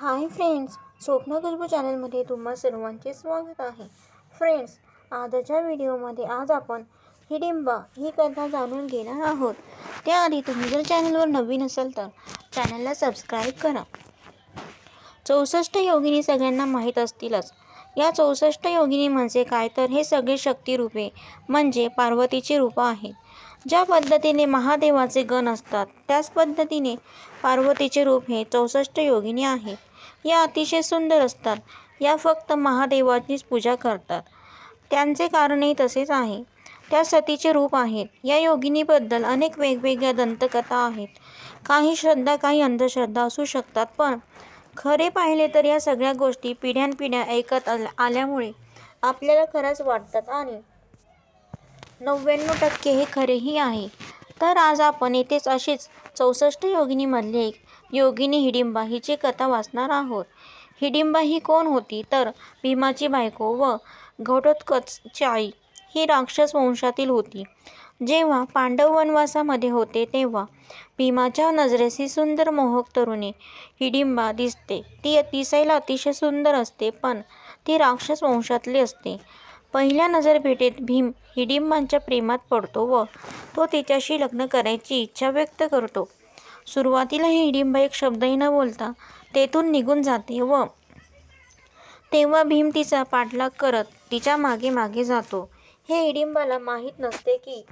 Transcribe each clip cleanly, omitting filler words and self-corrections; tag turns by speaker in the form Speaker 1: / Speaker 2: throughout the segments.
Speaker 1: Hi friends, स्वप्न खुशबू चॅनलमध्ये तुम्हा सर्वांचे स्वागत आहे. फ्रेंड्स, आजच्या व्हिडिओमध्ये आज आपण हिडिंबा ही कथा जाणून घेणार आहोत. त्याआधी तुम्ही जर चॅनलवर नवीन असाल तर चॅनलला सबस्क्राईब करा. 64 योगिनी सगळ्यांना माहीत असतीलच. या 64 योगिनी म्हणजे काय तर हे सगळे शक्तिरूपे म्हणजे पार्वतीची रूपं आहेत. ज्या पद्धतीने महादेवाचे गण असतात त्याच पद्धतीने पार्वतीचे रूप हे 64 योगिनी आहेत. या अतिशय सुंदर असतात. या फक्त महादेवाचीच पूजा करतात. त्यांचे कारणही तसेच आहे. त्या सतीचे रूप आहेत. या योगिनीबद्दल अनेक वेगवेगळ्या दंतकथा आहेत. काही श्रद्धा काही अंधश्रद्धा असू शकतात, पण खरे पाहिले तर या सगळ्या गोष्टी पिढ्यानपिढ्या ऐकत आल्यामुळे आपल्याला खरंच वाटतात आणि 99% हे खरेही आहे. तर आज आपण येथेच अशीच 64 योगिनीमधली एक योगिनी हिडिंबा हिची कथा वाचणार आहोत. हिडिंबा ही कोण होती तर भीमाची बायको व घटोत्कचची आई. ही राक्षस वंशातील होती. जेव्हा पांडव वनवासामध्ये होते तेव्हा भीमाच्या नजरेस ही सुंदर मोहक तरुणी हिडिंबा दिसते. ती दिसायला अतिशय सुंदर असते, पण ती राक्षस वंशातली असते. पहिल्या नजरभेटीत भीम हिडिंबाच्या प्रेमात पडतो व तो तिच्याशी लग्न करायची इच्छा व्यक्त करतो. सुरुवातीला ही हिडिंबा एक शब्दही न बोलता तेथून निघून जाते व तेव्हा भीम तिचा पाठलाग करत तिच्या मागे मागे जातो. हे हिडिंबाला माहीत नसते की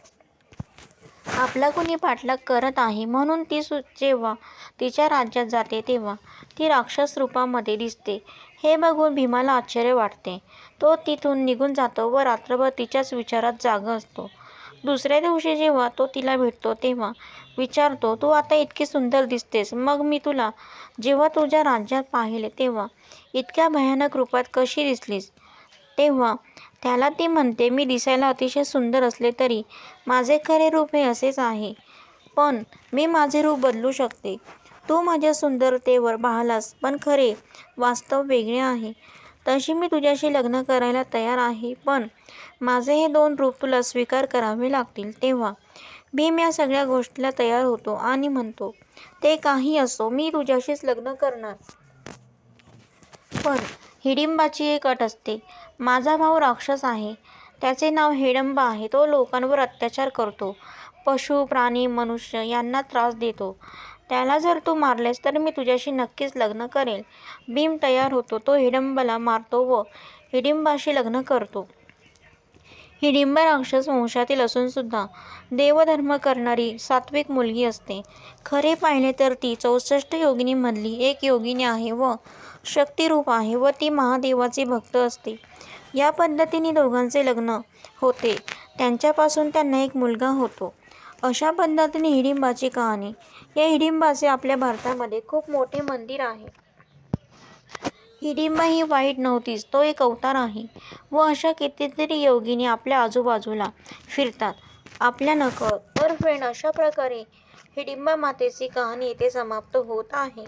Speaker 1: आपला कुणी पाठलाग करत आहे, म्हणून ती जेव्हा तिच्या राज्यात जाते तेव्हा ती राक्षस रूपामध्ये दिसते. हे बघून भीमाला आश्चर्य वाटते. तो तिथून निघून जातो व रात्रभर तिच्याच विचारात जागा असतो. दुसऱ्या दिवशी जेव्हा तो तिला भेटतो तेव्हा विचारतो, तू आता इतकी सुंदर दिसतेस, मग मी तुला जेव्हा तुझ्या राज्यात पाहिले तेव्हा इतक्या भयानक रूपात कशी दिसलीस? तेव्हा त्याला ती म्हणते, मी दिसायला अतिशय सुंदर असले तरी माझे खरे रूप हे असेच आहे, पण मी माझे रूप बदलू शकते. तू माझ्या सुंदरतेवर भाळलास, पण खरे वास्तव वेगळे आहे. तशी मी तुझ्याशी लग्न करायला तयार आहे, पण माझे हे दोन रूप तुला स्वीकार करावे लागतील. तेव्हा भीम या सगळ्या गोष्टीला तयार होतो आणि म्हणतो, ते काही असो, मी तुझ्याशीच लग्न करणार. पण हिडिंबाची एक अट असते. माझा भाऊ राक्षस आहे. त्याचे नाव हिडंबा आहे. तो लोकांवर अत्याचार करतो. पशु, प्राणी, मनुष्य यांना त्रास देतो. त्याला जर तू मारलेस तर मी तुझ्याशी नक्कीच लग्न करेल. भीम तयार होतो. तो हिडंबाला मारतो व हिडिंबाशी लग्न करतो. हिडिंबा राक्षस वंशातील असून सुद्धा देवधर्म करणारी सात्विक मुलगी असते. खरे पाहिले तर ती 64 योगिनीमधली एक योगिनी आहे व शक्तिरूप आहे व ती महादेवाची भक्त असते. या पद्धतीने दोघांचे लग्न होते. त्यांच्यापासून त्यांना एक मुलगा होतो. अशा पद्धतीने हिडिंबाची कहाणी. या हिडिंबाचे आपल्या भारतामध्ये खूप मोठे मंदिर आहे. हिडिंबा ही वाईट नव्हतीच, तो एक अवतार आहे व अशा कितीतरी योगिनी आपल्या आजूबाजूला फिरतात आपल्या नकळत. तर फ्रेंड, अशा प्रकारे हिडिंबा मातेची कहाणी इथे समाप्त होत आहे.